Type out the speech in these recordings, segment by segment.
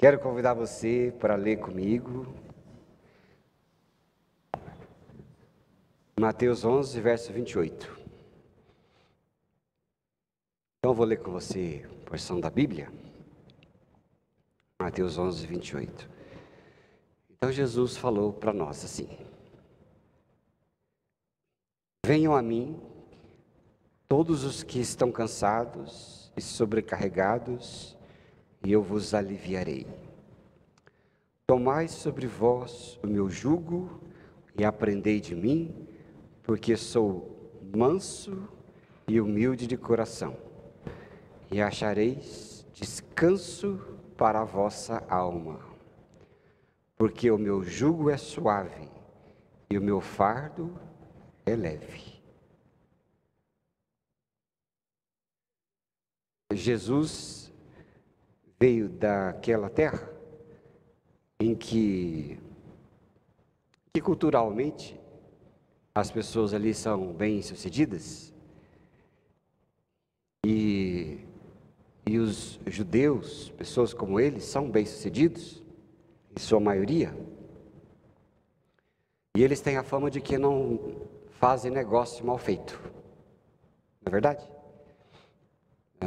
Quero convidar você para ler comigo Mateus 11, verso 28. Então eu vou ler com você a porção da Bíblia. Mateus 11, 28. Então Jesus falou para nós assim: venham a mim todos os que estão cansados e sobrecarregados, e eu vos aliviarei. Tomai sobre vós o meu jugo e aprendei de mim, porque sou manso e humilde de coração, e achareis descanso para a vossa alma. Porque o meu jugo é suave e o meu fardo é leve. Jesus veio daquela terra em que culturalmente as pessoas ali são bem-sucedidas e os judeus, pessoas como eles, são bem-sucedidos, em sua maioria, e eles têm a fama de que não fazem negócio mal feito, não é verdade?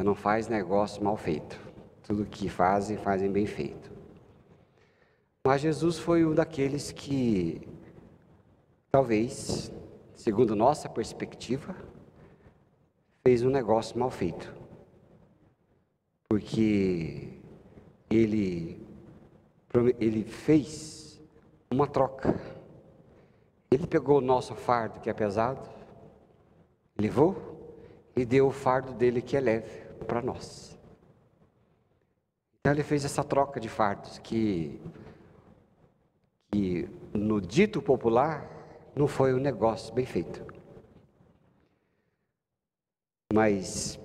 Não faz negócio mal feito, tudo que fazem, fazem bem feito. Mas Jesus foi um daqueles que, talvez, segundo nossa perspectiva, fez um negócio mal feito. Porque ele fez uma troca. Ele pegou o nosso fardo, que é pesado, levou e deu o fardo dele, que é leve, para nós. Então ele fez essa troca de fardos, que no dito popular não foi um negócio bem feito. Mas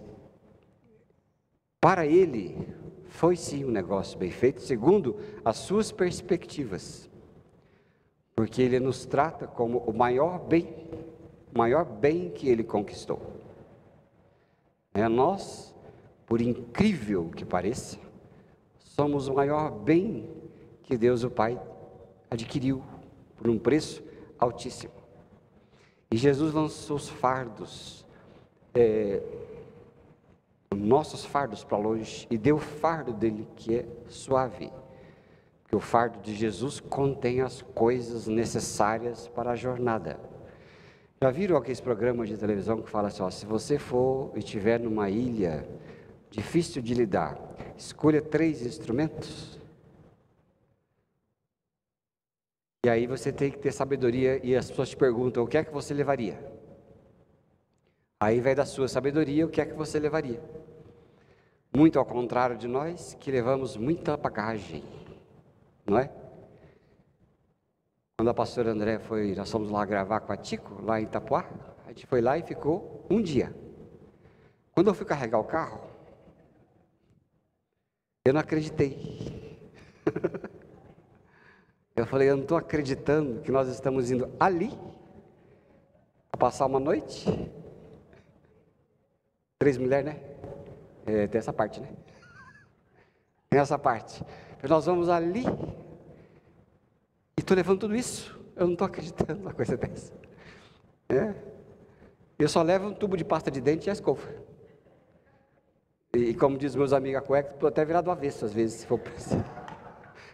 para ele foi sim um negócio bem feito, segundo as suas perspectivas. Porque ele nos trata como o maior bem que ele conquistou. Nós, por incrível que pareça, somos o maior bem que Deus o Pai adquiriu por um preço altíssimo. E Jesus lançou os fardos, nossos fardos para longe, e deu o fardo dele, que é suave. Porque o fardo de Jesus contém as coisas necessárias para a jornada. Já viram aqueles programas de televisão que falam assim, se você for e estiver numa ilha difícil de lidar, escolha 3 instrumentos. E aí você tem que ter sabedoria, e as pessoas te perguntam, o que é que você levaria? Aí vai da sua sabedoria, o que é que você levaria? Muito ao contrário de nós, que levamos muita bagagem, não é? Quando a pastora André nós fomos lá gravar com a Tico, lá em Itapuá, a gente foi lá e ficou um dia. Quando eu fui carregar o carro, eu não acreditei. Eu falei, eu não estou acreditando que nós estamos indo ali a passar uma noite. 3 mulheres, né? Tem essa parte, né? Tem essa parte. Nós vamos ali e estou levando tudo isso. Eu não estou acreditando numa coisa dessa. Eu só levo um tubo de pasta de dente e a escova. E como diz meus amigos, a cueca, estou até virado do avesso às vezes,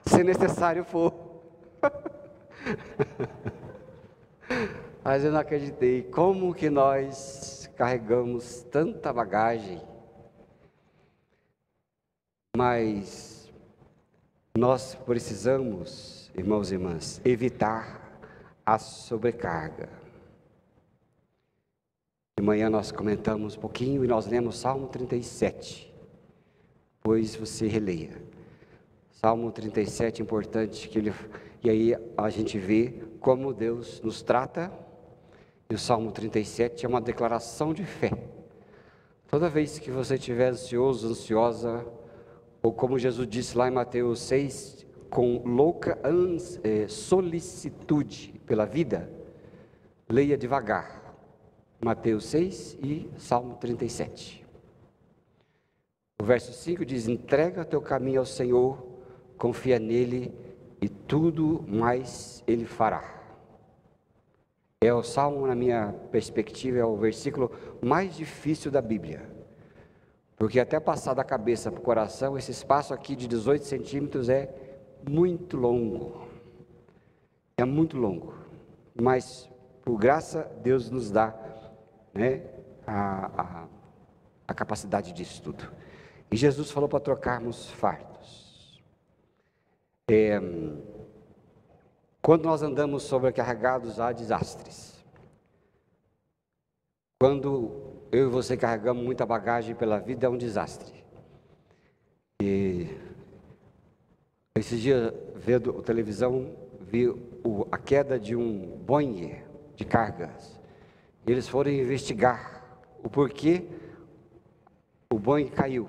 se necessário for. Mas eu não acreditei. Como que nós carregamos tanta bagagem? Mas nós precisamos, irmãos e irmãs, evitar a sobrecarga. De manhã nós comentamos um pouquinho e nós lemos Salmo 37. Pois você releia. Salmo 37 é importante, e aí a gente vê como Deus nos trata. E o Salmo 37 é uma declaração de fé. Toda vez que você estiver ansioso, ansiosa, ou como Jesus disse lá em Mateus 6, com louca solicitude pela vida, leia devagar Mateus 6 e Salmo 37. O verso 5 diz, entrega teu caminho ao Senhor, confia nele e tudo mais ele fará. É o Salmo, na minha perspectiva, é o versículo mais difícil da Bíblia. Porque até passar da cabeça para o coração, esse espaço aqui de 18 centímetros é muito longo. É muito longo. Mas, por graça, Deus nos dá, né, a capacidade disso tudo. E Jesus falou para trocarmos fardos. Quando nós andamos sobrecarregados, há desastres. Quando eu e você carregamos muita bagagem pela vida, é um desastre. E esses dias, vendo a televisão, vi a queda de um Boeing de cargas. Eles foram investigar o porquê o Boeing caiu.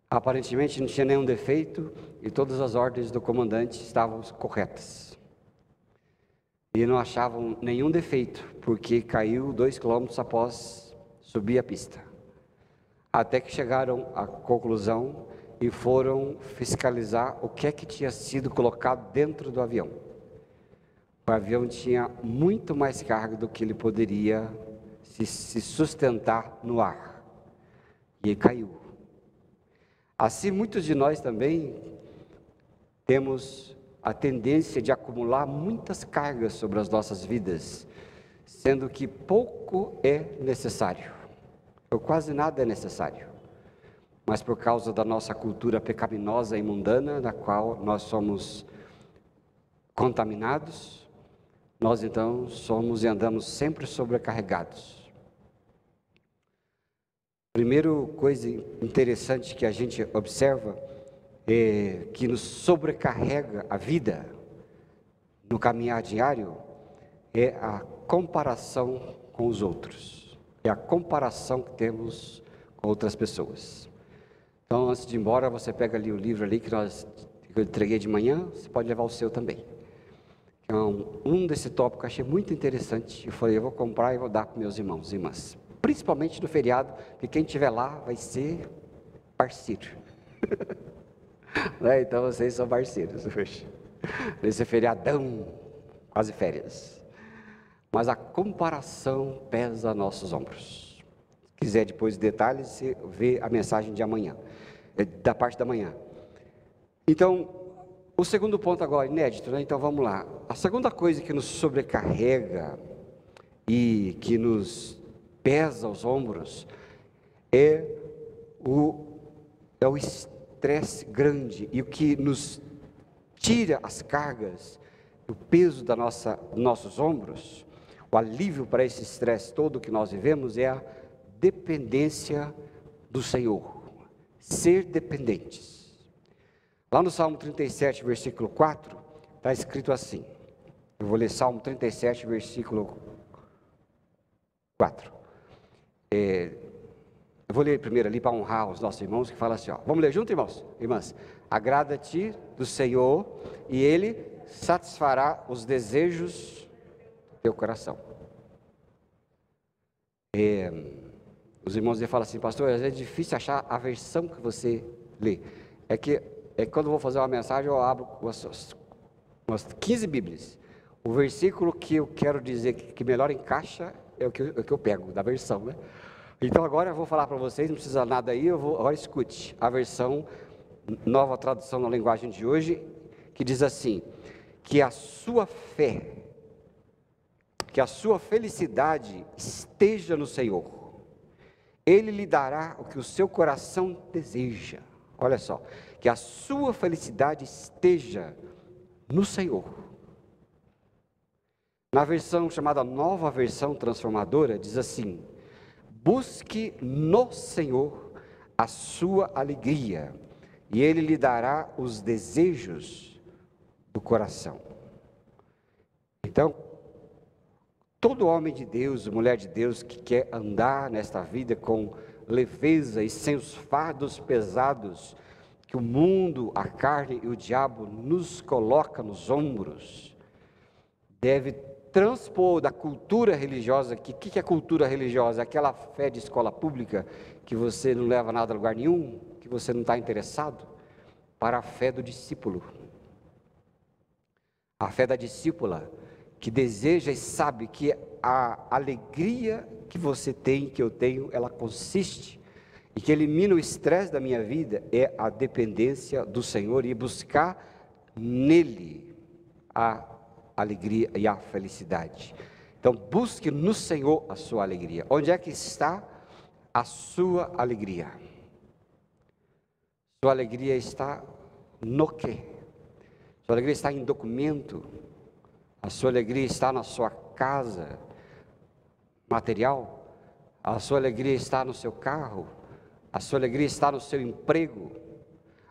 Aparentemente não tinha nenhum defeito e todas as ordens do comandante estavam corretas. E não achavam nenhum defeito, porque caiu 2 quilômetros após subir a pista. Até que chegaram à conclusão e foram fiscalizar o que é que tinha sido colocado dentro do avião. O avião tinha muito mais carga do que ele poderia se sustentar no ar. E ele caiu. Assim, muitos de nós também temos a tendência de acumular muitas cargas sobre as nossas vidas, sendo que pouco é necessário, ou quase nada é necessário. Mas por causa da nossa cultura pecaminosa e mundana, na qual nós somos contaminados, nós então somos e andamos sempre sobrecarregados. Primeira coisa interessante que a gente observa que nos sobrecarrega a vida no caminhar diário é a comparação com os outros, é a comparação que temos com outras pessoas. Então, antes de ir embora, você pega ali o livro ali que eu entreguei de manhã, você pode levar o seu também. Então, desse tópico que eu achei muito interessante, eu falei, eu vou comprar e vou dar para meus irmãos e irmãs, principalmente no feriado, que quem estiver lá vai ser parceiro. Né? Então vocês são parceiros hoje, nesse feriadão, quase férias. Mas a comparação pesa nossos ombros. Se quiser depois detalhes, você vê a mensagem de amanhã, da parte da manhã. Então, o segundo ponto agora, inédito, né? Então vamos lá. A segunda coisa que nos sobrecarrega e que nos pesa os ombros é o estresse grande, e o que nos tira as cargas, o peso dos nossos ombros, o alívio para esse estresse todo que nós vivemos é a dependência do Senhor, ser dependentes. Lá no Salmo 37, versículo 4, está escrito assim, eu vou ler Salmo 37, versículo 4, eu vou ler primeiro ali para honrar os nossos irmãos, que fala assim, ó, vamos ler junto, irmãos? Irmãs, agrada-te do Senhor e Ele satisfará os desejos do teu coração. Os irmãos falam assim, pastor, às vezes é difícil achar a versão que você lê. É que quando eu vou fazer uma mensagem, eu abro umas 15 Bíblias. O versículo que eu quero dizer que melhor encaixa é o que eu pego, da versão, né? Então agora eu vou falar para vocês, não precisa nada aí, agora escute a versão, nova tradução na linguagem de hoje, que diz assim, que a sua fé, que a sua felicidade esteja no Senhor, Ele lhe dará o que o seu coração deseja. Olha só, que a sua felicidade esteja no Senhor. Na versão chamada Nova Versão Transformadora, diz assim, busque no Senhor a sua alegria, e Ele lhe dará os desejos do coração. Então, todo homem de Deus, mulher de Deus, que quer andar nesta vida com leveza e sem os fardos pesados que o mundo, a carne e o diabo nos coloca nos ombros, deve transpor da cultura religiosa. Que é cultura religiosa? Aquela fé de escola pública que você não leva nada a lugar nenhum, que você não está interessado. para a fé do discípulo. A fé da discípula, que deseja e sabe que a alegria que você tem, que eu tenho, ela consiste, e que elimina o estresse da minha vida, é a dependência do Senhor e buscar nele a alegria e a felicidade. Então busque no Senhor a sua alegria. Onde é que está a sua alegria? Sua alegria está no quê? Sua alegria está em documento? A sua alegria está na sua casa material? A sua alegria está no seu carro? A sua alegria está no seu emprego?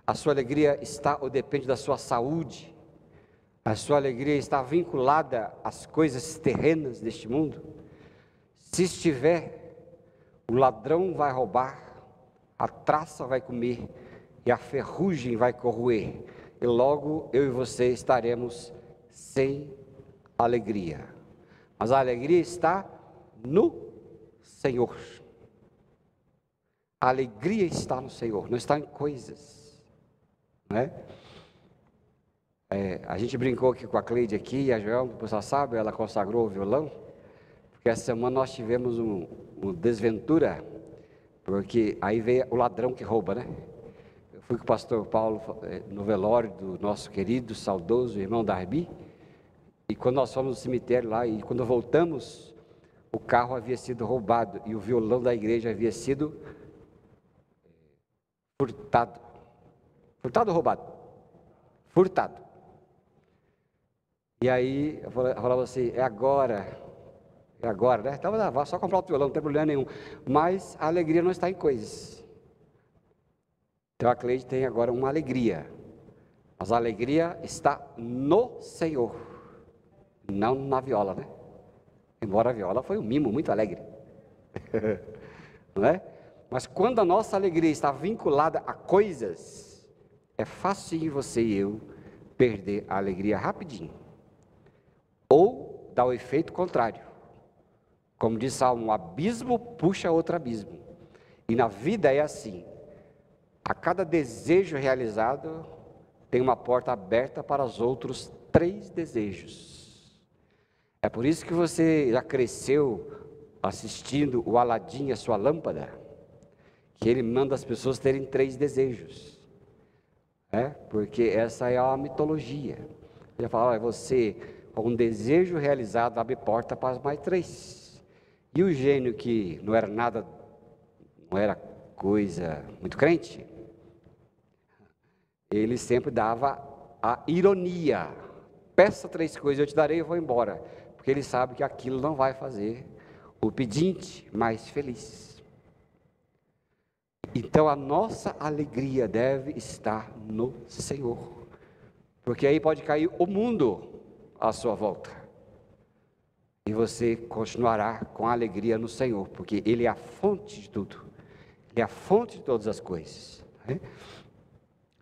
A sua alegria está ou depende da sua saúde? A sua alegria está vinculada às coisas terrenas deste mundo? Se estiver, o ladrão vai roubar, a traça vai comer e a ferrugem vai corroer, e logo eu e você estaremos sem alegria. Mas a alegria está no Senhor. A alegria está no Senhor, não está em coisas, não é? A gente brincou aqui com a Cleide aqui, e a Joel, o pessoal sabe, ela consagrou o violão, porque essa semana nós tivemos uma desventura, porque aí veio o ladrão que rouba, né? Eu fui com o pastor Paulo no velório do nosso querido, saudoso irmão Darby, e quando nós fomos no cemitério lá, e quando voltamos, o carro havia sido roubado, e o violão da igreja havia sido furtado. Furtado ou roubado? Furtado. E aí, eu falava assim, é agora, né? Então, vai só comprar o violão, não tem problema nenhum. Mas a alegria não está em coisas. Então, a Cleide tem agora uma alegria. Mas a alegria está no Senhor, não na viola, né? Embora a viola foi um mimo muito alegre. Não é? Mas quando a nossa alegria está vinculada a coisas, é fácil você e eu perder a alegria rapidinho. Ou dá o efeito contrário. Como diz Salmo, um abismo puxa outro abismo. E na vida é assim. A cada desejo realizado, tem uma porta aberta para os outros 3 desejos. É por isso que você já cresceu assistindo o Aladim, a sua lâmpada, que ele manda as pessoas terem 3 desejos. Porque essa é a mitologia. Ele fala, olha, você, com um desejo realizado, abre porta para mais 3. E o gênio que não era nada, não era coisa muito crente, ele sempre dava a ironia. Peça 3 coisas, eu te darei e eu vou embora. Porque ele sabe que aquilo não vai fazer o pedinte mais feliz. Então a nossa alegria deve estar no Senhor. Porque aí pode cair o mundo à sua volta. E você continuará com a alegria no Senhor, porque Ele é a fonte de tudo. Ele é a fonte de todas as coisas.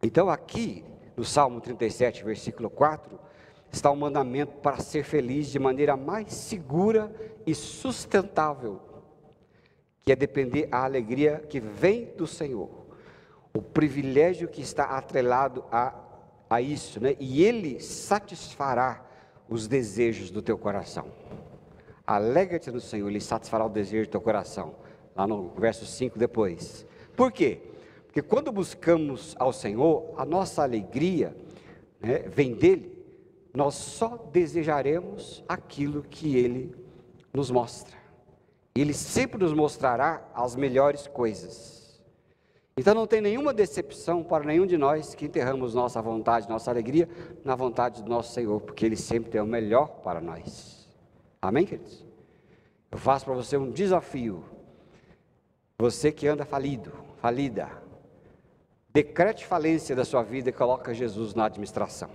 Então aqui, no Salmo 37, versículo 4, está um mandamento para ser feliz de maneira mais segura e sustentável, que é depender a alegria que vem do Senhor. O privilégio que está atrelado a isso, né? E Ele satisfará os desejos do teu coração. Alegra-te no Senhor, Ele satisfará o desejo do teu coração. Lá no verso 5 depois. Por quê? Porque quando buscamos ao Senhor, a nossa alegria, né, vem dEle. Nós só desejaremos aquilo que Ele nos mostra. Ele sempre nos mostrará as melhores coisas. Então não tem nenhuma decepção para nenhum de nós que enterramos nossa vontade, nossa alegria na vontade do nosso Senhor, porque Ele sempre tem o melhor para nós. Amém, queridos? Eu faço para você um desafio. Você que anda falido, falida, decrete falência da sua vida e coloque Jesus na administração.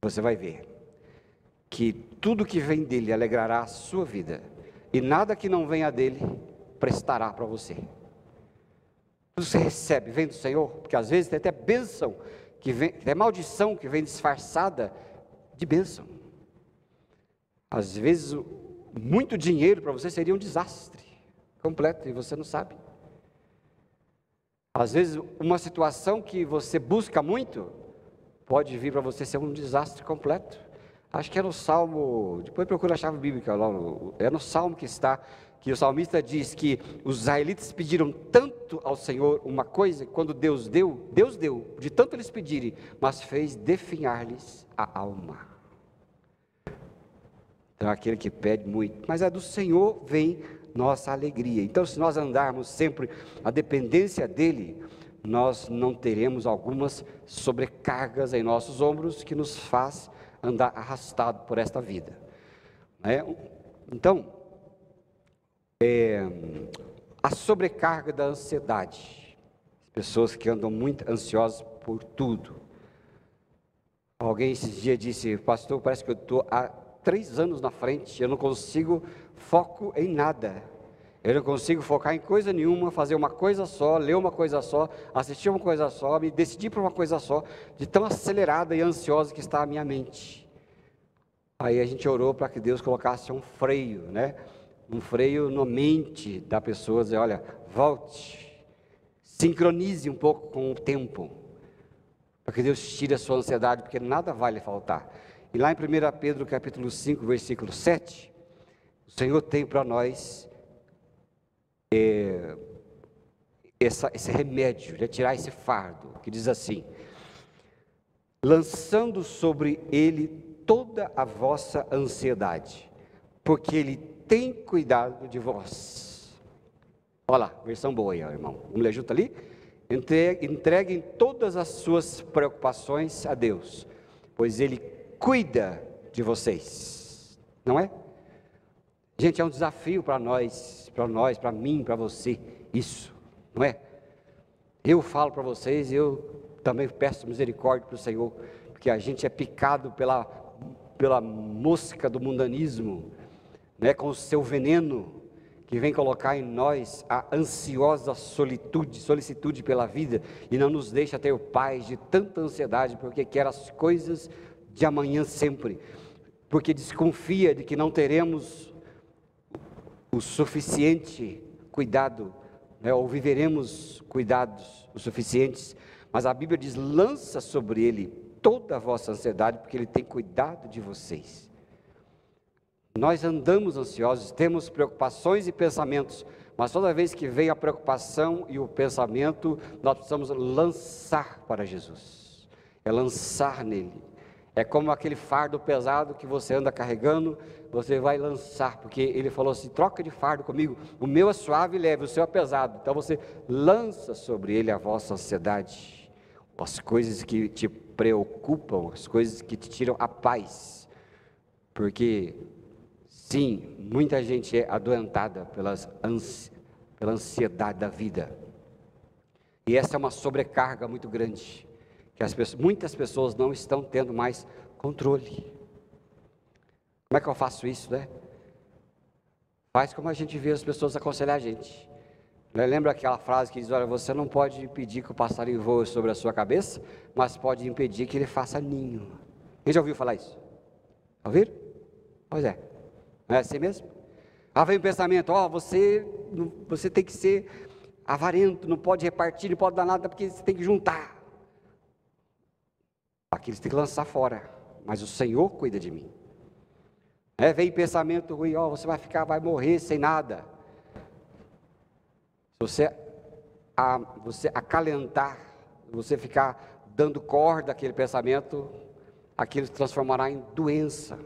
Você vai ver que tudo que vem dele alegrará a sua vida, e nada que não venha dele prestará para você. Tudo que você recebe vem do Senhor, porque às vezes tem até bênção, que vem, até maldição que vem disfarçada de bênção. Às vezes muito dinheiro para você seria um desastre completo, e você não sabe. Às vezes, uma situação que você busca muito, pode vir para você ser um desastre completo. Acho que é no Salmo, depois procura a chave bíblica lá, é no Salmo que está, que o salmista diz que os israelitas pediram tanto ao Senhor uma coisa, quando Deus deu, de tanto eles pedirem, mas fez definhar-lhes a alma. Então, aquele que pede muito, mas é do Senhor vem nossa alegria. Então, se nós andarmos sempre a dependência dEle, nós não teremos algumas sobrecargas em nossos ombros que nos faz andar arrastado por esta vida. Então, a sobrecarga da ansiedade, pessoas que andam muito ansiosas por tudo. Alguém esses dias disse: pastor, parece que eu estou há 3 anos na frente, eu não consigo foco em nada, eu não consigo focar em coisa nenhuma, fazer uma coisa só, ler uma coisa só, assistir uma coisa só, me decidir por uma coisa só, de tão acelerada e ansiosa que está a minha mente. Aí a gente orou para que Deus colocasse um freio, um freio na mente da pessoa, dizer: olha, volte, sincronize um pouco com o tempo, para que Deus tire a sua ansiedade, porque nada vai lhe faltar. E lá em 1 Pedro capítulo 5, versículo 7, o Senhor tem para nós esse remédio, tirar esse fardo, que diz assim: lançando sobre Ele toda a vossa ansiedade, porque Ele tem cuidado de vós. Olha lá, versão boa aí, irmão. Vamos ler junto ali? Entreguem todas as suas preocupações a Deus, pois Ele cuida de vocês. Não é? Gente, é um desafio para nós, para mim, para você, isso, não é? Eu falo para vocês, eu também peço misericórdia para o Senhor, porque a gente é picado pela mosca do mundanismo, com o seu veneno, que vem colocar em nós a ansiosa solicitude pela vida, e não nos deixa ter paz de tanta ansiedade, porque quer as coisas de amanhã sempre, porque desconfia de que não teremos o suficiente cuidado, ou viveremos cuidados o suficientes, mas a Bíblia diz: lança sobre Ele toda a vossa ansiedade, porque Ele tem cuidado de vocês. Nós andamos ansiosos, temos preocupações e pensamentos, mas toda vez que vem a preocupação e o pensamento, nós precisamos lançar para Jesus, lançar nele. É como aquele fardo pesado que você anda carregando, você vai lançar, porque Ele falou assim: troca de fardo comigo, o meu é suave e leve, o seu é pesado. Então você lança sobre Ele a vossa ansiedade, as coisas que te preocupam, as coisas que te tiram a paz, porque sim, muita gente é adoentada pela ansiedade da vida, e essa é uma sobrecarga muito grande, que muitas pessoas não estão tendo mais controle. Como é que eu faço isso, Faz como a gente vê as pessoas aconselhar a gente. Lembra aquela frase que diz: olha, você não pode impedir que o passarinho voe sobre a sua cabeça, mas pode impedir que ele faça ninho. Quem já ouviu falar isso? Ouviram? Pois é, não é assim mesmo? Vem o pensamento: você tem que ser avarento, não pode repartir, não pode dar nada, porque você tem que juntar. Aqueles tem que lançar fora, mas o Senhor cuida de mim. Vem pensamento ruim: você vai morrer sem nada. Se você acalentar, você ficar dando corda àquele pensamento, aquilo se transformará em doença.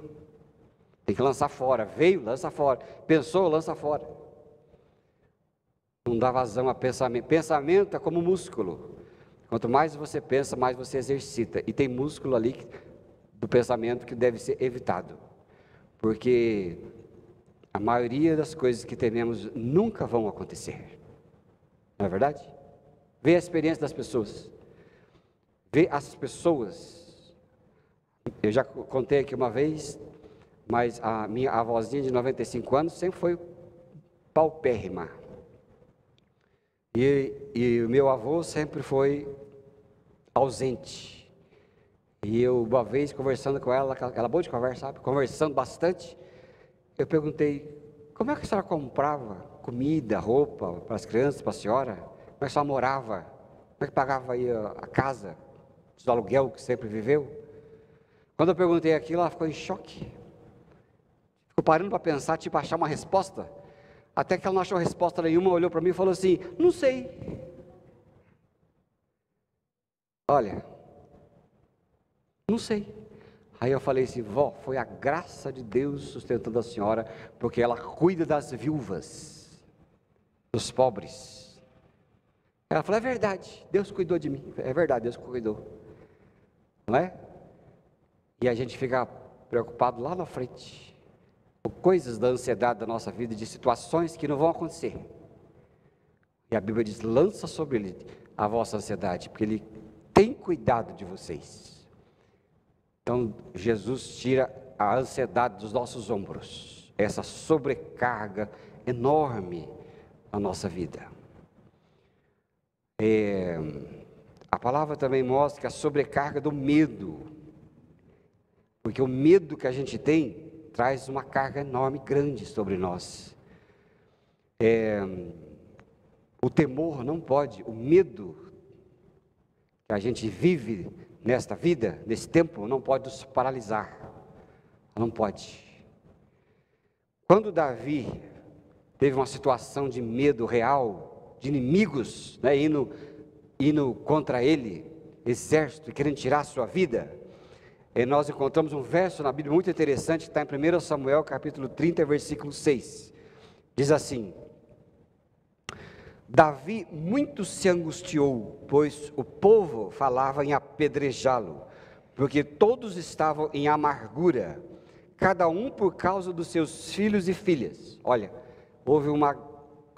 Tem que lançar fora. Veio, lança fora. Pensou, lança fora. Não dá vazão a pensamento. Pensamento é como músculo. Quanto mais você pensa, mais você exercita. E tem músculo ali do pensamento que deve ser evitado. Porque a maioria das coisas que tememos nunca vão acontecer. Não é verdade? Vê a experiência das pessoas. Vê as pessoas. Eu já contei aqui uma vez, mas a minha avózinha de 95 anos sempre foi paupérrima. E o meu avô sempre foi ausente. E eu, uma vez, conversando com ela boa de conversa, sabe? Conversando bastante, eu perguntei: como é que a senhora comprava comida, roupa para as crianças, para a senhora? Como é que a senhora morava? Como é que pagava aí a casa, o aluguel que sempre viveu? Quando eu perguntei aquilo, ela ficou em choque. Ficou parando para pensar, tipo, achar uma resposta. Até que ela não achou resposta nenhuma, olhou para mim e falou assim: não sei. Olha, não sei. Aí eu falei assim: vó, foi a graça de Deus sustentando a senhora, porque ela cuida das viúvas, dos pobres. Ela falou: é verdade, Deus cuidou de mim. É verdade, Deus cuidou. Não é? E a gente fica preocupado lá na frente, com coisas da ansiedade da nossa vida, de situações que não vão acontecer. E a Bíblia diz: lança sobre ele a vossa ansiedade, porque ele tem cuidado de vocês. Então, Jesus tira a ansiedade dos nossos ombros, essa sobrecarga enorme na nossa vida. A palavra também mostra que a sobrecarga do medo, porque o medo que a gente tem traz uma carga enorme, grande sobre nós. O temor não pode, o medo que a gente vive nesta vida, nesse tempo, não pode nos paralisar, não pode. Quando Davi teve uma situação de medo real, de inimigos, né, indo contra ele, exército, querendo tirar a sua vida, nós encontramos um verso na Bíblia muito interessante, que está em 1 Samuel, capítulo 30, versículo 6, diz assim: Davi muito se angustiou, pois o povo falava em apedrejá-lo, porque todos estavam em amargura, cada um por causa dos seus filhos e filhas. Olha, houve uma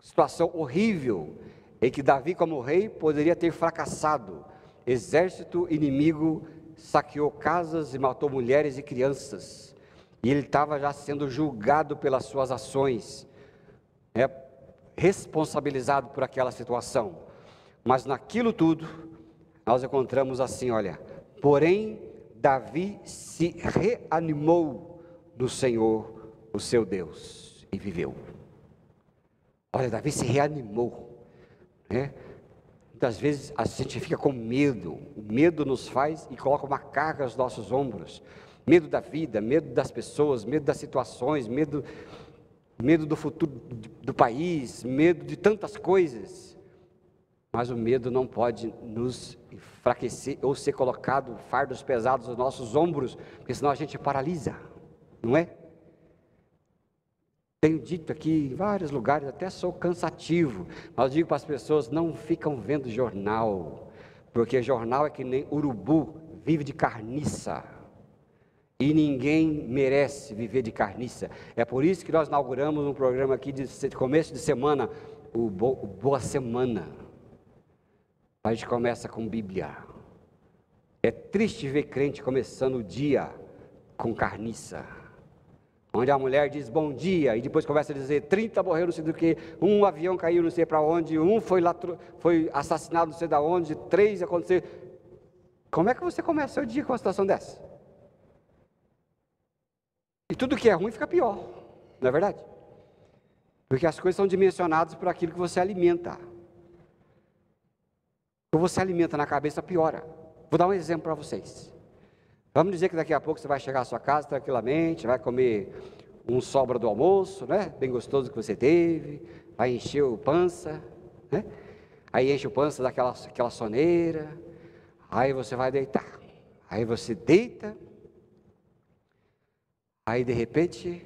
situação horrível, em que Davi como rei poderia ter fracassado. Exército inimigo saqueou casas e matou mulheres e crianças, e ele estava já sendo julgado pelas suas ações, responsabilizado por aquela situação. Mas naquilo tudo, nós encontramos assim, olha: porém, Davi se reanimou no Senhor, o seu Deus, e viveu. Olha, Davi se reanimou, né? Muitas vezes a gente fica com medo, o medo nos faz e coloca uma carga aos nossos ombros, medo da vida, medo das pessoas, medo das situações, medo do futuro do país, medo de tantas coisas, mas o medo não pode nos enfraquecer ou ser colocado fardos pesados nos nossos ombros, porque senão a gente paralisa, não é? Tenho dito aqui em vários lugares, até sou cansativo, mas eu digo para as pessoas: não ficam vendo jornal, porque jornal é que nem urubu, vive de carniça. E ninguém merece viver de carniça. É por isso que nós inauguramos um programa aqui de começo de semana, o Boa Semana. A gente começa com Bíblia. É triste ver crente começando o dia com carniça, onde a mulher diz bom dia, e depois começa a dizer 30 morreram não sei do que, um avião caiu não sei para onde, um foi assassinado não sei da onde, 3 aconteceu. Como é que você começa o dia com uma situação dessa? E tudo que é ruim fica pior, não é verdade? Porque as coisas são dimensionadas por aquilo que você alimenta. O que você alimenta na cabeça piora. Vou dar um exemplo para vocês. Vamos dizer que daqui a pouco você vai chegar à sua casa tranquilamente, vai comer um sobra do almoço, né? Bem gostoso que você teve, vai encher o pança, né? Aí enche o pança daquela soneira, aí você vai deitar. Aí você deita. Aí de repente,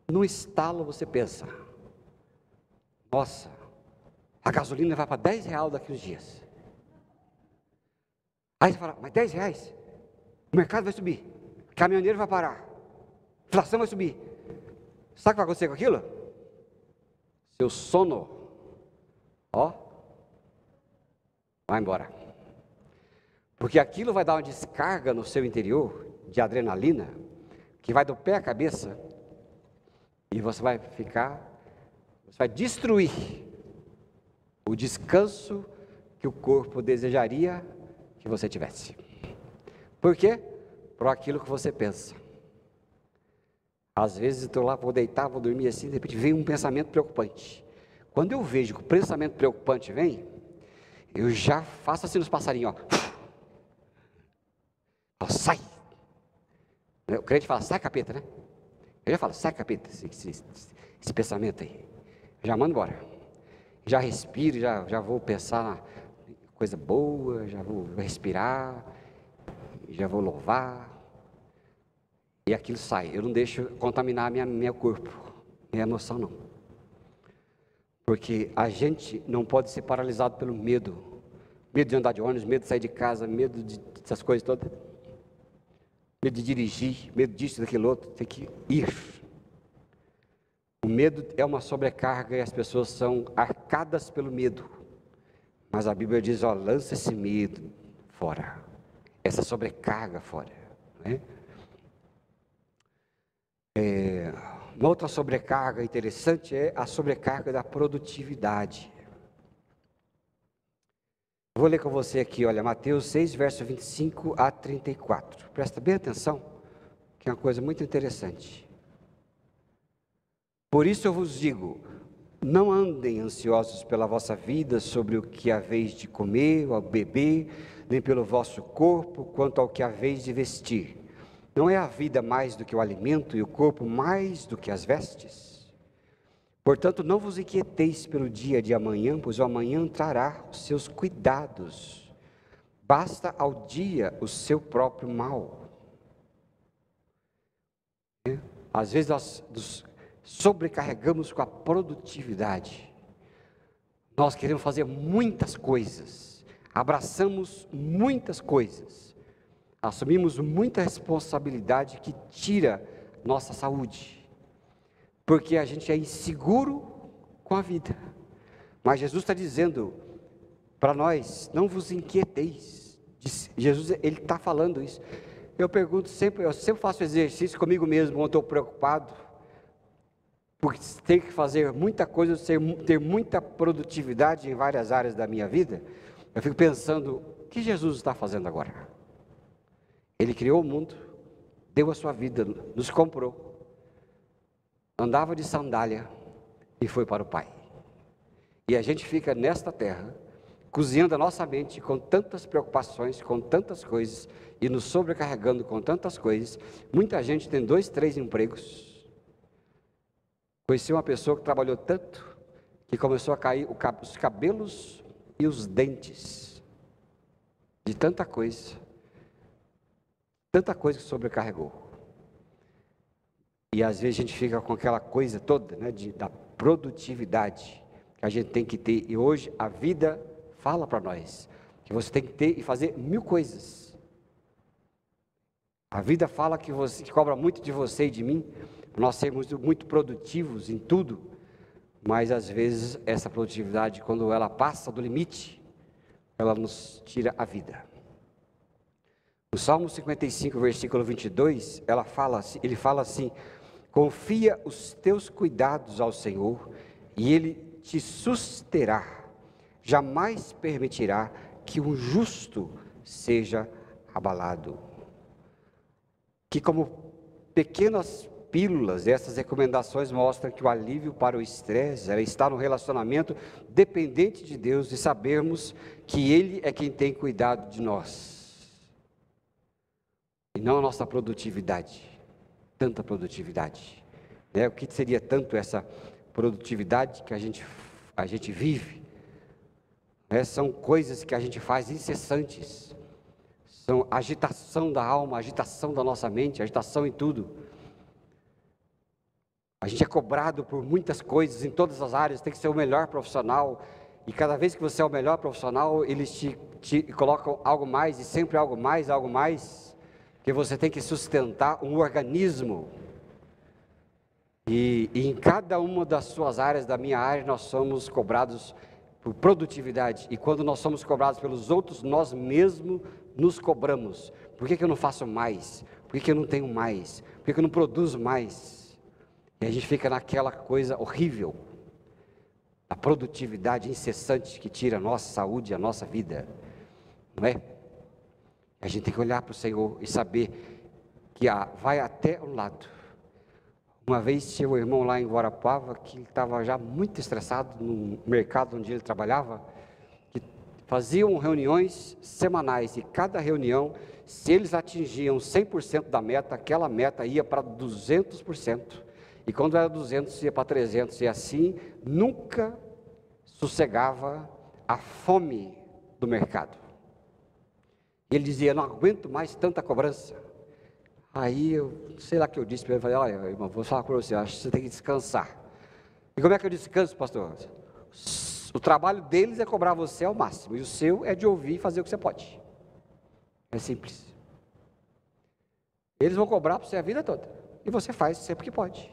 num estalo você pensa: nossa, a gasolina vai para R$10 daqui uns dias. Aí você fala: mas R$10? O mercado vai subir, o caminhoneiro vai parar, a inflação vai subir. Sabe o que vai acontecer com aquilo? Seu sono, vai embora. Porque aquilo vai dar uma descarga no seu interior de adrenalina, que vai do pé à cabeça, e você vai destruir o descanso que o corpo desejaria que você tivesse. Por quê? Por aquilo que você pensa. Às vezes eu estou lá, vou deitar, vou dormir assim, de repente vem um pensamento preocupante. Quando eu vejo que o pensamento preocupante vem, eu já faço assim nos passarinhos, ó, sai. O crente fala, sai capeta, né? Eu já falo, sai capeta, esse pensamento aí. Já mando embora. Já respiro, já vou pensar na coisa boa, já vou respirar, já vou louvar. E aquilo sai. Eu não deixo contaminar meu corpo, minha emoção não. Porque a gente não pode ser paralisado pelo medo. Medo de andar de ônibus, medo de sair de casa, medo dessas coisas todas. Medo de dirigir, medo disso, daquilo outro. Tem que ir. O medo é uma sobrecarga e as pessoas são arcadas pelo medo. Mas a Bíblia diz, lança esse medo fora. Essa sobrecarga fora. Né? Uma outra sobrecarga interessante é a sobrecarga da produtividade. Vou ler com você aqui, olha, Mateus 6, verso 25 a 34. Presta bem atenção, que é uma coisa muito interessante. Por isso eu vos digo, não andem ansiosos pela vossa vida sobre o que haveis de comer ou beber, nem pelo vosso corpo, quanto ao que haveis de vestir. Não é a vida mais do que o alimento e o corpo mais do que as vestes? Portanto, não vos inquieteis pelo dia de amanhã, pois o amanhã trará os seus cuidados. Basta ao dia o seu próprio mal. Às vezes nós nos sobrecarregamos com a produtividade. Nós queremos fazer muitas coisas, abraçamos muitas coisas, assumimos muita responsabilidade que tira nossa saúde. Porque a gente é inseguro com a vida. Mas Jesus está dizendo para nós, não vos inquieteis. Jesus, Ele está falando isso. Eu pergunto sempre, eu sempre faço exercício comigo mesmo, quando estou preocupado, por ter que fazer muita coisa, ter muita produtividade em várias áreas da minha vida. Eu fico pensando, o que Jesus está fazendo agora? Ele criou o mundo, deu a sua vida, nos comprou. Andava de sandália e foi para o Pai. E a gente fica nesta terra, cozinhando a nossa mente com tantas preocupações, com tantas coisas, e nos sobrecarregando com tantas coisas. Muita gente tem 2, 3 empregos. Conheci uma pessoa que trabalhou tanto, que começou a cair os cabelos e os dentes, de tanta coisa que sobrecarregou. E às vezes a gente fica com aquela coisa toda, né, da produtividade que a gente tem que ter. E hoje a vida fala para nós que você tem que ter e fazer 1000 coisas. A vida fala que cobra muito de você e de mim, nós sermos muito produtivos em tudo. Mas às vezes essa produtividade, quando ela passa do limite, ela nos tira a vida. No Salmo 55, versículo 22, ele fala assim: confia os teus cuidados ao Senhor, e Ele te susterá, jamais permitirá que um justo seja abalado. Que como pequenas pílulas, essas recomendações mostram que o alívio para o estresse é estar no relacionamento dependente de Deus e sabermos que Ele é quem tem cuidado de nós. E não a nossa produtividade, tanta produtividade. O que seria tanto essa produtividade que a gente vive? São coisas que a gente faz incessantes, são agitação da alma, agitação da nossa mente, agitação em tudo. A gente é cobrado por muitas coisas em todas as áreas, tem que ser o melhor profissional, e cada vez que você é o melhor profissional, eles te colocam algo mais, e sempre algo mais, que você tem que sustentar um organismo. E em cada uma das suas áreas, da minha área, nós somos cobrados por produtividade. E quando nós somos cobrados pelos outros, nós mesmos nos cobramos. Por que eu não faço mais? Por que eu não tenho mais? Por que eu não produzo mais? E a gente fica naquela coisa horrível, a produtividade incessante que tira a nossa saúde, a nossa vida, não é? A gente tem que olhar para o Senhor e saber que vai até o lado. Uma vez tinha um irmão lá em Guarapuava que estava já muito estressado no mercado onde ele trabalhava, que faziam reuniões semanais, e cada reunião, se eles atingiam 100% da meta, aquela meta ia para 200%, e quando era 200 ia para 300, e assim nunca sossegava a fome do mercado. Ele dizia: não aguento mais tanta cobrança. Aí sei lá o que eu disse para ele, falei: olha, irmão, vou falar com você, acho que você tem que descansar. E como é que eu descanso, pastor? O trabalho deles é cobrar você ao máximo, e o seu é de ouvir e fazer o que você pode. É simples. Eles vão cobrar para você a vida toda, e você faz sempre que pode.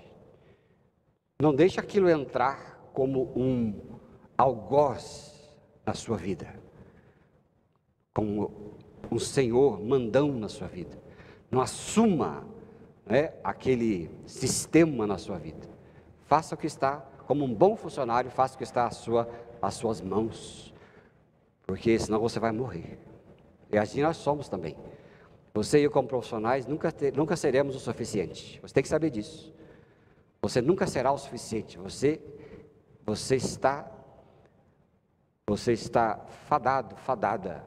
Não deixe aquilo entrar como um algoz na sua vida, como um senhor mandão na sua vida. Não assuma, aquele sistema na sua vida. Faça o que está, como um bom funcionário, faça o que está às suas mãos, porque senão você vai morrer. E assim nós somos também. Você e eu, como profissionais, nunca seremos o suficiente. Você tem que saber disso. Você nunca será o suficiente. Você está fadada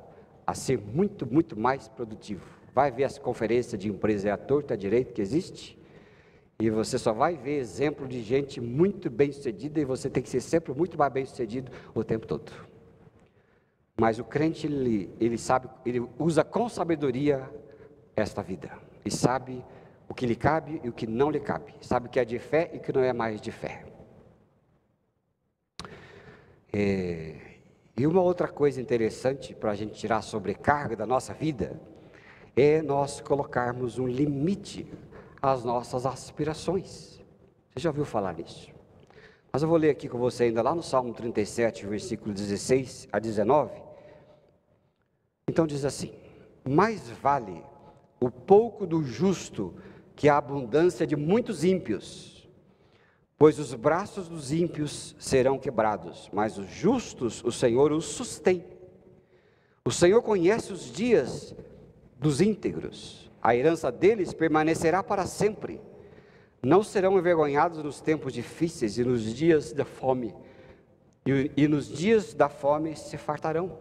a ser muito, muito mais produtivo. Vai ver as conferências de empresa à torta à direita que existe, e você só vai ver exemplo de gente muito bem sucedida, e você tem que ser sempre muito mais bem sucedido o tempo todo. Mas o crente, ele sabe, ele usa com sabedoria esta vida, e sabe o que lhe cabe e o que não lhe cabe, sabe o que é de fé e o que não é mais de fé. E uma outra coisa interessante para a gente tirar a sobrecarga da nossa vida, é nós colocarmos um limite às nossas aspirações. Você já ouviu falar nisso? Mas eu vou ler aqui com você ainda lá no Salmo 37, versículo 16 a 19. Então diz assim: mais vale o pouco do justo que a abundância de muitos ímpios, pois os braços dos ímpios serão quebrados, mas os justos o Senhor os sustém. O Senhor conhece os dias dos íntegros, a herança deles permanecerá para sempre. Não serão envergonhados nos tempos difíceis e nos dias da fome, e nos dias da fome se fartarão.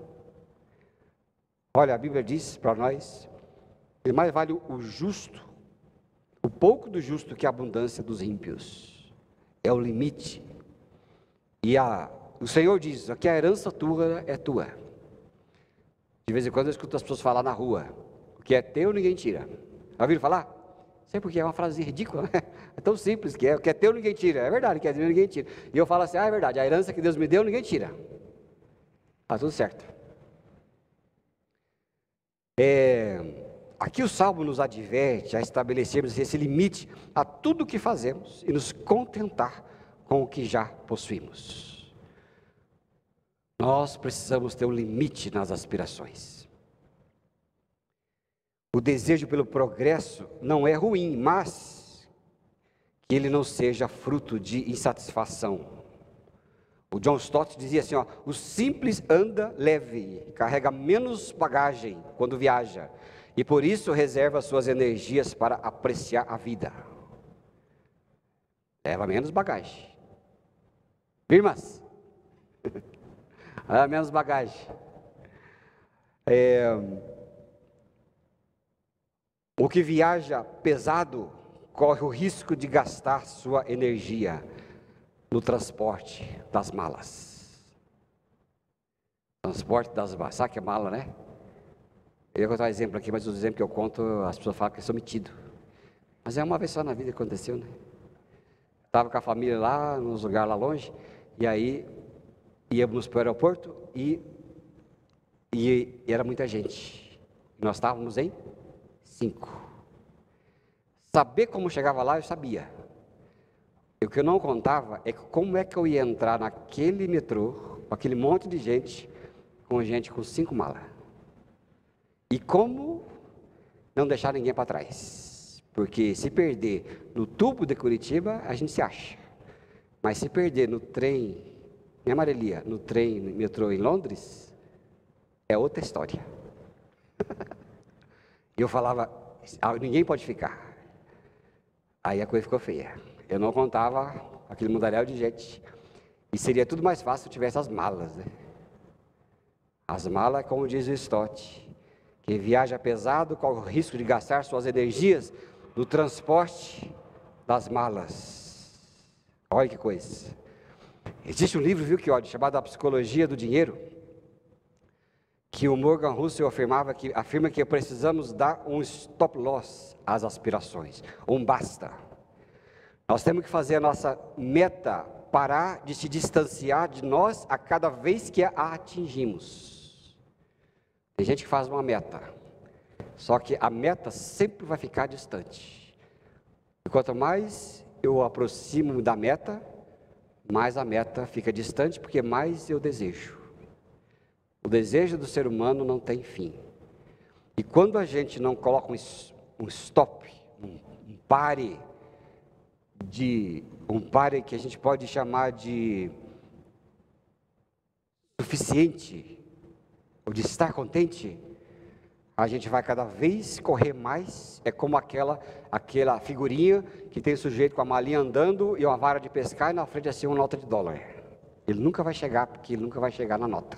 Olha, a Bíblia diz para nós que mais vale o justo, o pouco do justo, que a abundância dos ímpios. É o limite. E o Senhor diz: aqui a herança tua é tua. De vez em quando eu escuto as pessoas falar na rua: o que é teu ninguém tira. Já ouviram falar? Sei porque é uma frase ridícula, né? É tão simples que é: o que é teu ninguém tira. É verdade, o que é teu ninguém tira. E eu falo assim: é verdade, a herança que Deus me deu ninguém tira. Está tudo certo. Aqui o Salmo nos adverte a estabelecermos esse limite a tudo o que fazemos e nos contentar com o que já possuímos. Nós precisamos ter um limite nas aspirações. O desejo pelo progresso não é ruim, mas que ele não seja fruto de insatisfação. O John Stott dizia assim: o simples anda leve, carrega menos bagagem quando viaja, e por isso reserva suas energias para apreciar a vida. Leva menos bagagem. Firmas? Leva menos bagagem. O que viaja pesado corre o risco de gastar sua energia no transporte das malas. Transporte das malas. Sabe o que é mala, né? Eu ia contar um exemplo aqui, mas os exemplos que eu conto, as pessoas falam que eu sou metido. Mas é uma vez só na vida que aconteceu, né? Estava com a família lá, nos lugares lá longe, e aí íamos para o aeroporto e era muita gente. Nós estávamos em 5. Saber como chegava lá, eu sabia. O que eu não contava é como é que eu ia entrar naquele metrô, com aquele monte de gente com 5 malas. E como não deixar ninguém para trás. Porque se perder no tubo de Curitiba, a gente se acha. Mas se perder no trem, em Amarelia, no trem, no metrô em Londres, é outra história. E eu falava: ninguém pode ficar. Aí a coisa ficou feia. Eu não contava aquele mundaréu de gente. E seria tudo mais fácil se eu tivesse as malas, né? As malas, como diz o Stott, quem viaja pesado corre o risco de gastar suas energias no transporte das malas. Olha que coisa. Existe um livro, viu, que ódio, chamado A Psicologia do Dinheiro, que o Morgan Housel afirma que precisamos dar um stop loss às aspirações, um basta. Nós temos que fazer a nossa meta parar de se distanciar de nós a cada vez que a atingimos. Tem gente que faz uma meta, só que a meta sempre vai ficar distante. E quanto mais eu aproximo da meta, mais a meta fica distante, porque mais eu desejo. O desejo do ser humano não tem fim. E quando a gente não coloca um stop, um pare que a gente pode chamar de suficiente, ou de estar contente, a gente vai cada vez correr mais. É como aquela figurinha que tem o sujeito com a malinha andando e uma vara de pescar e na frente assim uma nota de dólar. Ele nunca vai chegar, porque ele nunca vai chegar na nota.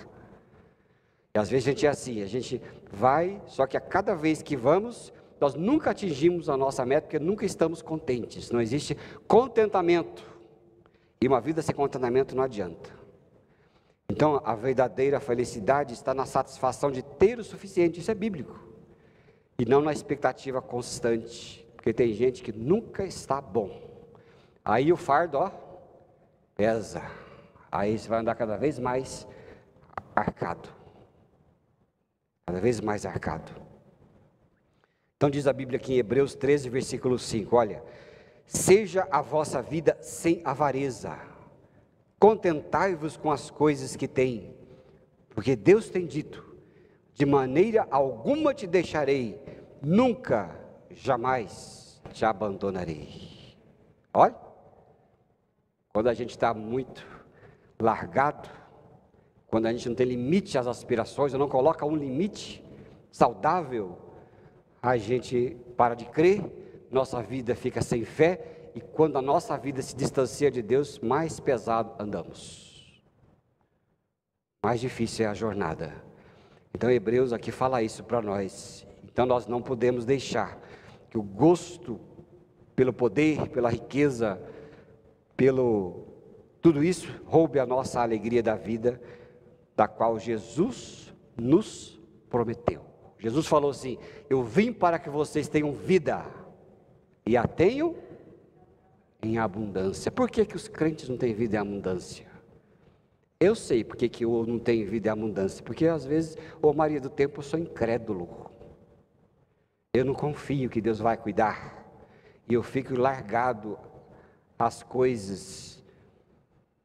E às vezes a gente é assim, a gente vai, só que a cada vez que vamos, nós nunca atingimos a nossa meta, porque nunca estamos contentes. Não existe contentamento. E uma vida sem contentamento não adianta. Então, a verdadeira felicidade está na satisfação de ter o suficiente, isso é bíblico. E não na expectativa constante, porque tem gente que nunca está bom. Aí o fardo, pesa. Aí você vai andar cada vez mais arcado. Cada vez mais arcado. Então diz a Bíblia aqui em Hebreus 13, versículo 5, olha: seja a vossa vida sem avareza, contentai-vos com as coisas que tem, porque Deus tem dito, de maneira alguma te deixarei, nunca, jamais te abandonarei. Olha, quando a gente está muito largado, quando a gente não tem limite às aspirações, ou não coloca um limite saudável, a gente para de crer, nossa vida fica sem fé, e quando a nossa vida se distancia de Deus, mais pesado andamos. Mais difícil é a jornada. Então Hebreus aqui fala isso para nós. Então nós não podemos deixar que o gosto pelo poder, pela riqueza, tudo isso roube a nossa alegria da vida, da qual Jesus nos prometeu. Jesus falou assim: eu vim para que vocês tenham vida, e a tenham em abundância. Por que os crentes não têm vida em abundância? Eu sei por que eu não tenho vida em abundância, porque às vezes, a maioria do tempo, eu sou incrédulo. Eu não confio que Deus vai cuidar, e eu fico largado às coisas,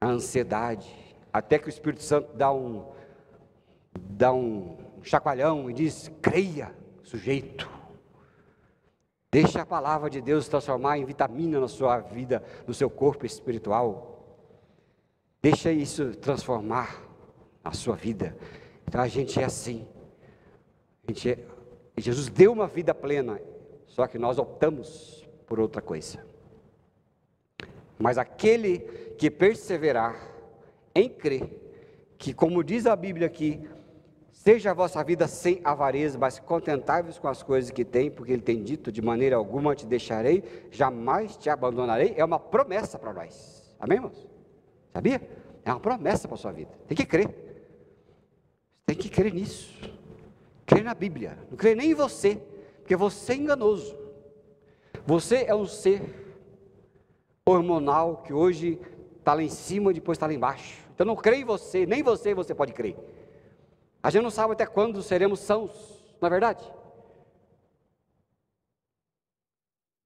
à ansiedade, até que o Espírito Santo dá um chacoalhão e diz: creia, sujeito. Deixe a palavra de Deus transformar em vitamina na sua vida, no seu corpo espiritual. Deixa isso transformar a sua vida. Então a gente é assim. Jesus deu uma vida plena, só que nós optamos por outra coisa. Mas aquele que perseverar em crer, que, como diz a Bíblia aqui, seja a vossa vida sem avareza, mas contentai-vos com as coisas que tem, porque Ele tem dito: de maneira alguma te deixarei, jamais te abandonarei. É uma promessa para nós. Amém, irmãos? Sabia? É uma promessa para a sua vida. Tem que crer. Tem que crer nisso. Crer na Bíblia. Não crer nem em você, porque você é enganoso. Você é um ser hormonal que hoje está lá em cima e depois está lá embaixo. Então não crê em você, nem você pode crer. A gente não sabe até quando seremos sãos, não é verdade?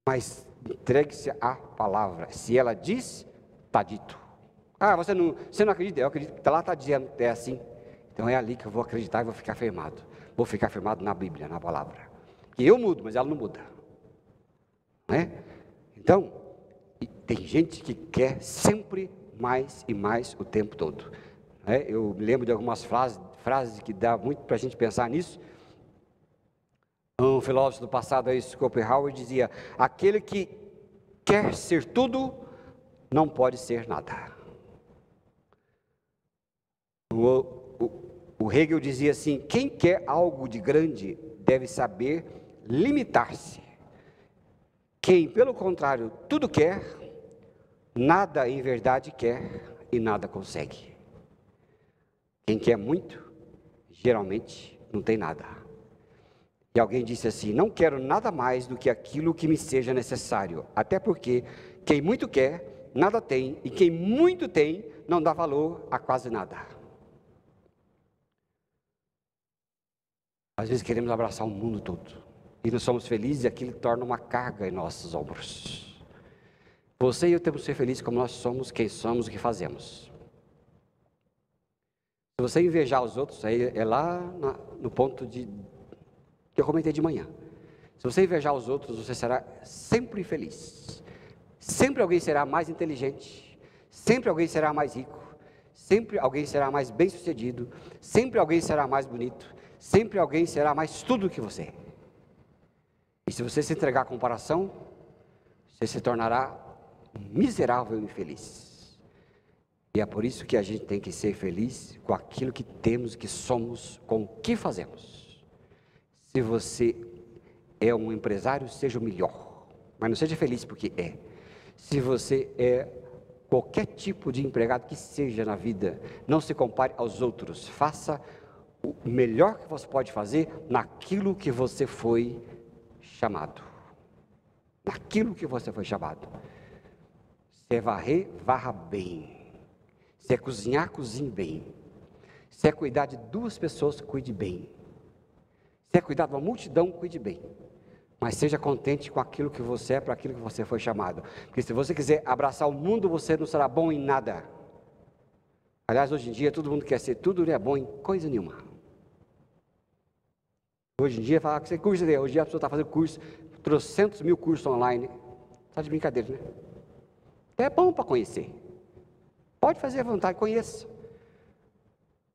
Mas entregue-se à palavra. Se ela diz, está dito. Você não acredita? Eu acredito que lá está dizendo, é assim. Então é ali que eu vou acreditar e vou ficar firmado. Vou ficar firmado na Bíblia, na palavra. Que eu mudo, mas ela não muda. Não é? Então, tem gente que quer sempre mais e mais o tempo todo. Eu me lembro de algumas frases que dá muito para a gente pensar nisso. Um filósofo do passado, Schopenhauer, dizia: aquele que quer ser tudo, não pode ser nada. O O Hegel dizia assim: quem quer algo de grande deve saber limitar-se. Quem, pelo contrário, tudo quer, nada em verdade quer e nada consegue. Quem quer muito, geralmente não tem nada. E alguém disse assim: não quero nada mais do que aquilo que me seja necessário, até porque quem muito quer, nada tem, e quem muito tem, não dá valor a quase nada. Às vezes queremos abraçar o mundo todo, e não somos felizes, e aquilo torna uma carga em nossos ombros. Você e eu temos que ser felizes como nós somos, quem somos, o que fazemos. Se você invejar os outros, aí é lá no ponto que eu comentei de manhã. Se você invejar os outros, você será sempre infeliz. Sempre alguém será mais inteligente, sempre alguém será mais rico, sempre alguém será mais bem-sucedido, sempre alguém será mais bonito, sempre alguém será mais tudo que você. E se você se entregar à comparação, você se tornará miserável e infeliz. E é por isso que a gente tem que ser feliz com aquilo que temos, que somos, com o que fazemos. Se você é um empresário, seja o melhor, mas não seja feliz porque é. Se você é qualquer tipo de empregado que seja na vida, não se compare aos outros, faça o melhor que você pode fazer naquilo que você foi chamado. Naquilo que você foi chamado. Se é varrer, varra bem. Se é cozinhar, cozinhe bem. Se é cuidar de 2 pessoas, cuide bem. Se é cuidar de uma multidão, cuide bem. Mas seja contente com aquilo que você é, para aquilo que você foi chamado. Porque se você quiser abraçar o mundo, você não será bom em nada. Aliás, hoje em dia, todo mundo quer ser tudo, não é bom em coisa nenhuma. Hoje em dia, fala que você curso, hoje em dia a pessoa está fazendo curso, 300.000 cursos online. Está de brincadeira, né? É bom para conhecer. Pode fazer à vontade, conheça.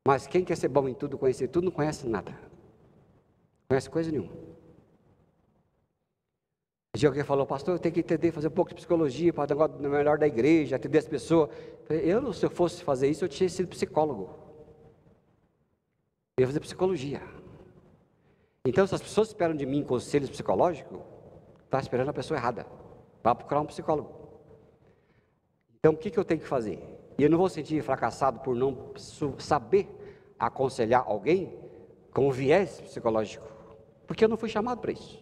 Mas quem quer ser bom em tudo, conhecer tudo, não conhece nada. Não conhece coisa nenhuma. Um dia alguém falou: pastor, eu tenho que entender, fazer um pouco de psicologia para o negócio melhor da igreja, atender as pessoas. Se eu fosse fazer isso, eu tinha sido psicólogo. Eu ia fazer psicologia. Então, se as pessoas esperam de mim conselhos psicológicos, está esperando a pessoa errada. Vá procurar um psicólogo. Então, o que eu tenho que fazer? E eu não vou sentir fracassado por não saber aconselhar alguém com viés psicológico, porque eu não fui chamado para isso.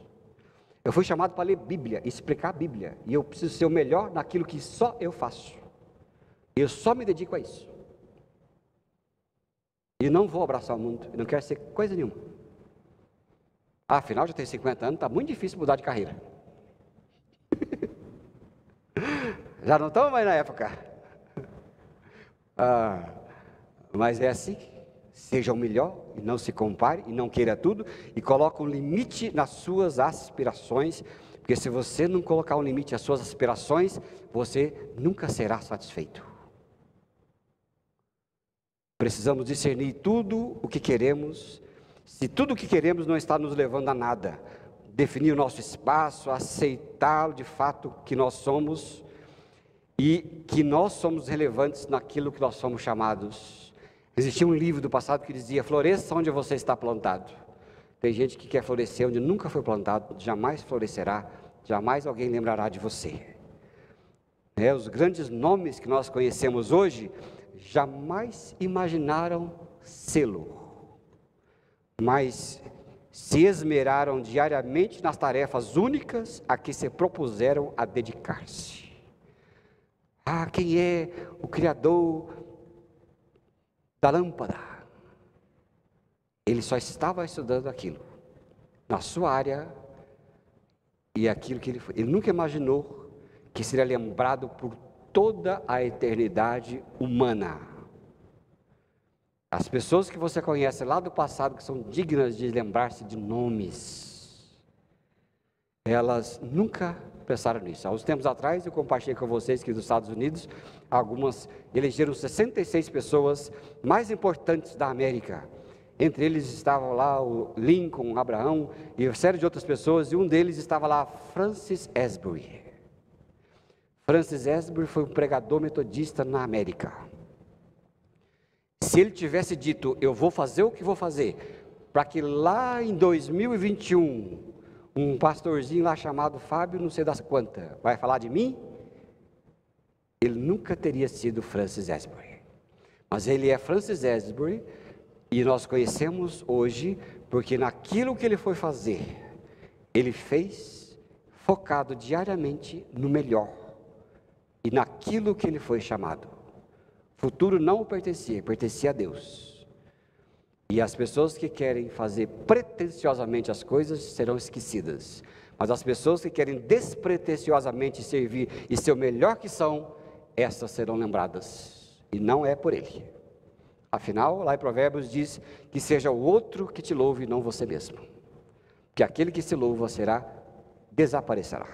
Eu fui chamado para ler Bíblia, explicar a Bíblia, e eu preciso ser o melhor naquilo que só eu faço. Eu só me dedico a isso. E não vou abraçar o mundo, eu não quero ser coisa nenhuma. Afinal, já tenho 50 anos, está muito difícil mudar de carreira. Já não estamos mais na época. Mas é assim. Seja o melhor e não se compare e não queira tudo e coloque um limite nas suas aspirações, porque se você não colocar um limite às suas aspirações, você nunca será satisfeito. Precisamos discernir tudo o que queremos. Se tudo o que queremos não está nos levando a nada, definir o nosso espaço, aceitá-lo de fato que nós somos e que nós somos relevantes naquilo que nós somos chamados. Existia um livro do passado que dizia: floresça onde você está plantado. Tem gente que quer florescer onde nunca foi plantado, jamais florescerá, jamais alguém lembrará de você. Os grandes nomes que nós conhecemos hoje, jamais imaginaram sê-lo, mas se esmeraram diariamente nas tarefas únicas a que se propuseram a dedicar-se. Quem é o Criador da lâmpada? Ele só estava estudando aquilo, na sua área, e aquilo que ele nunca imaginou que seria lembrado por toda a eternidade humana. As pessoas que você conhece lá do passado, que são dignas de lembrar-se de nomes, elas nunca pensaram nisso. Há uns tempos atrás, eu compartilhei com vocês que nos Estados Unidos, algumas elegeram 66 pessoas mais importantes da América. Entre eles estavam lá o Lincoln, Abraão e uma série de outras pessoas, e um deles estava lá, Francis Asbury. Francis Asbury foi um pregador metodista na América. se ele tivesse dito, eu vou fazer o que vou fazer, para que lá em 2021, um pastorzinho lá chamado Fábio, não sei das quantas, vai falar de mim, ele nunca teria sido Francis Asbury. Mas ele é Francis Asbury, e nós conhecemos hoje, porque naquilo que ele foi fazer, ele fez focado diariamente no melhor, e naquilo que ele foi chamado. O futuro não pertencia a Deus. E as pessoas que querem fazer pretensiosamente as coisas serão esquecidas. Mas as pessoas que querem despretensiosamente servir e ser o melhor que são, essas serão lembradas. E não é por ele. Afinal, lá em Provérbios diz que seja o outro que te louve e não você mesmo. Que aquele que se louva desaparecerá.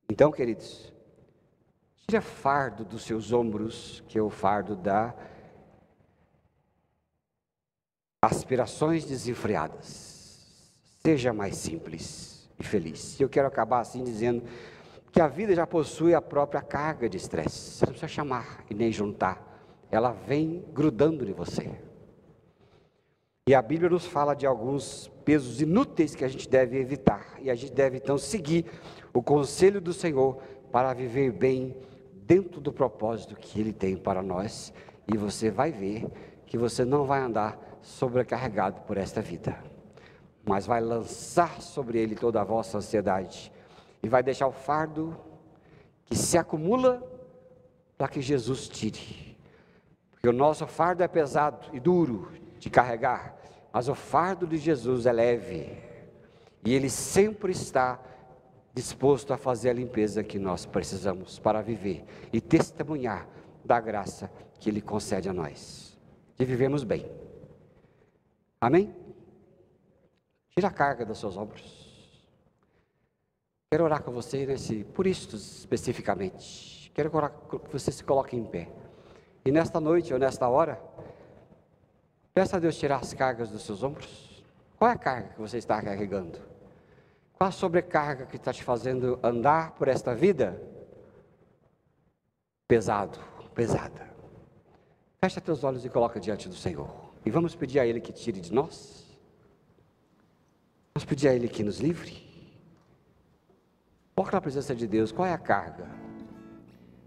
Então, queridos, tira fardo dos seus ombros, que é o fardo da aspirações desenfreadas. Seja mais simples e feliz. E eu quero acabar assim dizendo que a vida já possui a própria carga de estresse. Você não precisa chamar e nem juntar. Ela vem grudando em você. E a Bíblia nos fala de alguns pesos inúteis que a gente deve evitar. E a gente deve então seguir o conselho do Senhor para viver bem dentro do propósito que Ele tem para nós. E você vai ver que você não vai andar sobrecarregado por esta vida, mas vai lançar sobre Ele toda a vossa ansiedade. E vai deixar o fardo que se acumula para que Jesus tire. Porque o nosso fardo é pesado e duro de carregar, mas o fardo de Jesus é leve. E Ele sempre está disposto a fazer a limpeza que nós precisamos para viver e testemunhar da graça que Ele concede a nós, de vivermos bem. Amém? Tira a carga dos seus ombros. Quero orar com você por isto especificamente. Quero orar que você se coloque em pé. E nesta noite ou nesta hora, peça a Deus tirar as cargas dos seus ombros. Qual é a carga que você está carregando? Qual a sobrecarga que está te fazendo andar por esta vida? Pesada. Fecha teus olhos e coloca diante do Senhor. E vamos pedir a Ele que tire de nós. Vamos pedir a Ele que nos livre. Coloca na presença de Deus. Qual é a carga?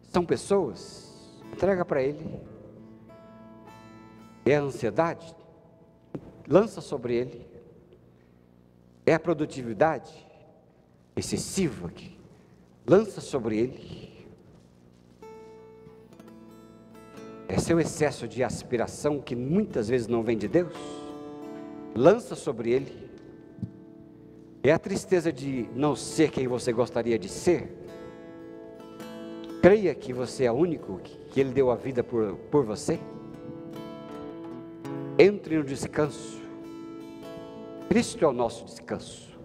São pessoas? Entrega para Ele. É a ansiedade? Lança sobre Ele. É a produtividade excessiva? Lança sobre Ele. É seu excesso de aspiração que muitas vezes não vem de Deus? Lança sobre Ele. É a tristeza de não ser quem você gostaria de ser? Creia que você é único, que Ele deu a vida por você. Entre no descanso. Cristo é o nosso descanso.